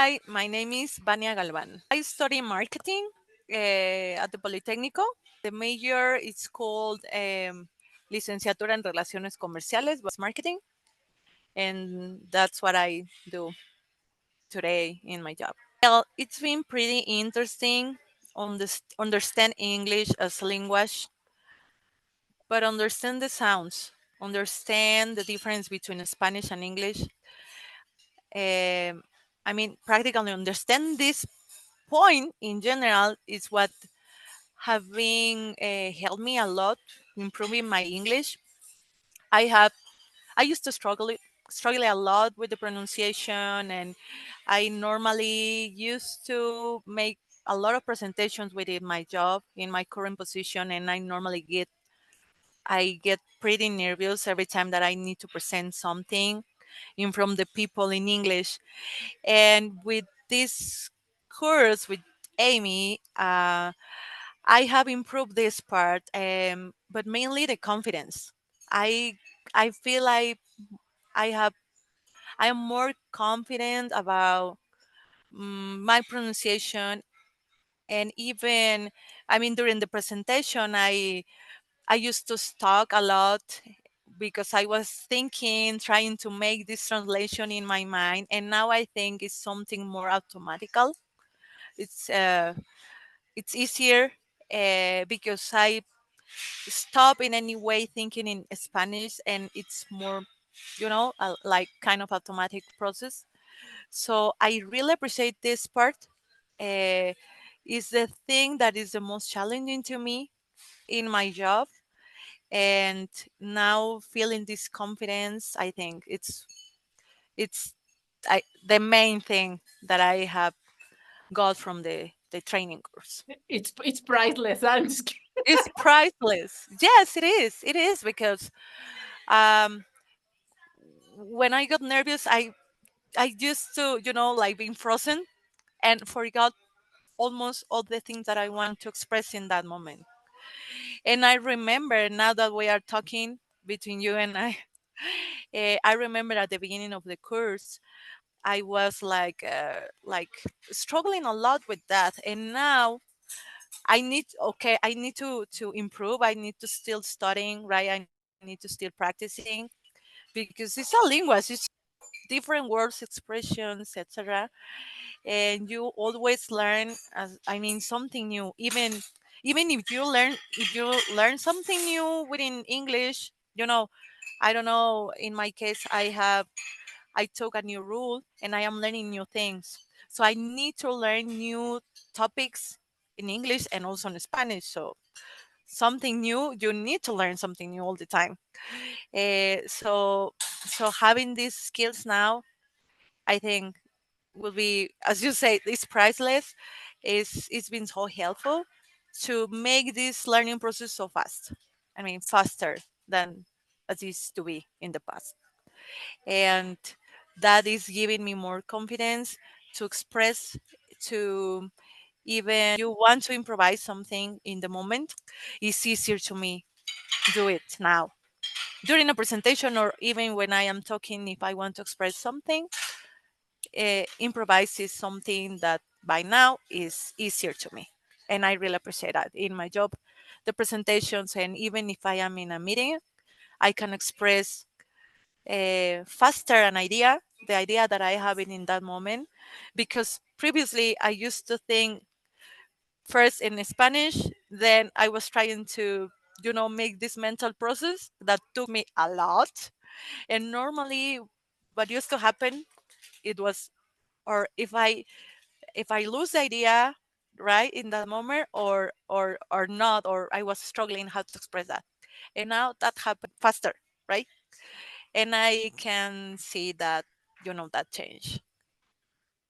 Hi, my name is Vania Galvan. I study marketing at the Politécnico. The major is called Licenciatura en Relaciones Comerciales, but it's marketing, and that's what I do today in my job. Well, it's been pretty interesting on this understand English as a language, but understand the sounds, understand the difference between Spanish and English. Practically understand this point in general is what have been helped me a lot improving my English. I have I used to struggle a lot with the pronunciation, and I normally used to make a lot of presentations within my job in my current position, and I get pretty nervous every time that I need to present something in front of the people in English. And with this course with Amy, I have improved this part, but mainly the confidence. I I feel like I have I am more confident about my pronunciation, and even during the presentation, I used to talk a lot because I was thinking, trying to make this translation in my mind, and now I think it's something more automatical. It's uh, it's easier because I stop in any way thinking in Spanish, and it's more, like kind of automatic process. So I really appreciate this part. Uh, is the thing that is the most challenging to me in my job, and now feeling this confidence, I think it's the main thing that I have got from the training course. It's priceless. I'm just kidding. It's priceless. Yes, it is. It is because um, when I got nervous, I used to, like being frozen and forgot almost all the things that I want to express in that moment. And I remember now that we are talking between you and I, I remember at the beginning of the course, I was like struggling a lot with that, and now I need to improve. I need to still studying, right? I need to still practicing because it's a language. It's different words, expressions, etc. And you always learn something new. Even if you learn something new within English, I don't know. In my case, I took a new rule and I am learning new things. So I need to learn new topics in English and also in Spanish. So something new, you need to learn something new all the time. So having these skills now, I think will be, as you say, it's priceless. It's been so helpful to make this learning process so fast. Faster than as it used to be in the past, and that is giving me more confidence to express, to even you want to improvise something in the moment, it's easier to me do it now during a presentation, or even when I am talking. If I want to express something, improvise is something that by now is easier to me, and I really appreciate that in my job. The presentations, and even if I am in a meeting, I can express faster the idea that I have in that moment, because previously I used to think first in Spanish, then I was trying to, make this mental process that took me a lot. And normally, what used to happen, it was, or if I lose the idea right in that moment, or not, or I was struggling how to express that. And now that happened faster, right? And I can see that, that change.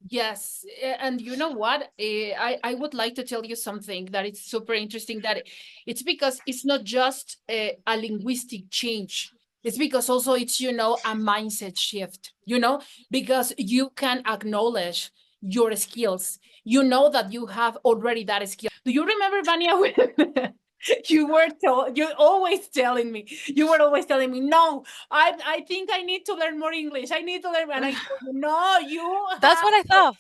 Yes, and you know what? I would like to tell you something that it's super interesting. That it's because it's not just a linguistic change. It's because also it's a mindset shift. Because you can acknowledge your skills. You know that you have already that skill. Do you remember, Vania, when you were always telling me, no, I think I need to learn more English. I need to learn, and I told you, no, you That's have what I thought.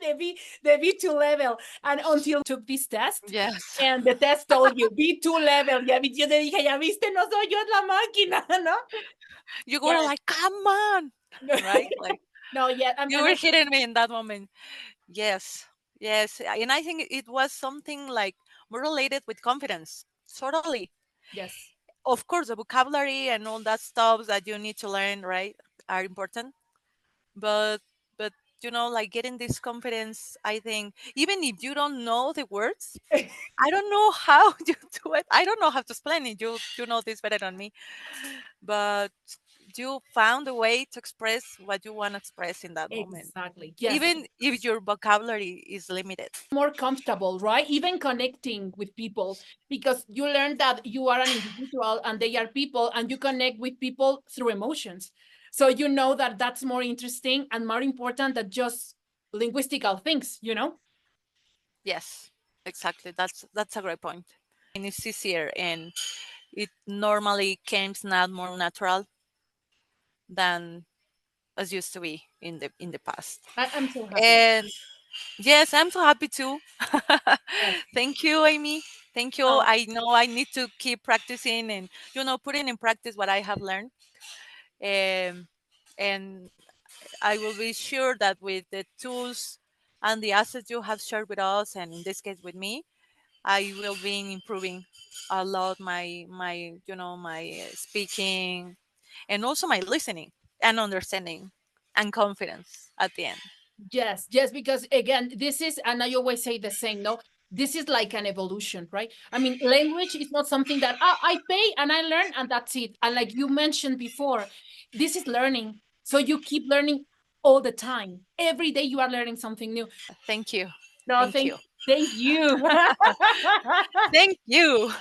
the B2 level. And until took this test, Yes. and the test told you B2 level. Ya, yo te dije, ya viste, no soy yo, es la máquina, ¿no? You were Yes. like, come on, right? Like No, yeah. you And were I, hitting me in that moment. Yes, yes. And I think it was something like more related with confidence. Totally. yes. Of course, the vocabulary and all that stuff that you need to learn, right, are important. But but like getting this confidence, I think even if you don't know the words, I don't know how you do it. I don't know how to explain it. You know this better than me. But you found a way to express what you want to express in that moment, Exactly. Yes. even if your vocabulary is limited. More comfortable, right? Even connecting with people, because you learn that you are an individual and they are people, and you connect with people through emotions. So you know that that's more interesting and more important than just linguistical things, you know? Yes, exactly. That's a great point. And it's easier, and it normally comes not more natural than as used to be in the past. I'm so happy. And yes, I'm so happy too. Yes. Thank you, Amy. Thank you. Oh, I know I need to keep practicing and putting in practice what I have learned. Um, and I will be sure that with the tools and the assets you have shared with us, and in this case with me, I will be improving a lot my speaking, and also my listening and understanding and confidence at the end. yes, yes, because again, this is, and I always say the same, no? This is like an evolution, right? I mean, language is not something that I pay and I learn and that's it. And like you mentioned before, this is learning. So you keep learning all the time. Every day you are learning something new. Thank you. No, Thank you. thank you. Thank you.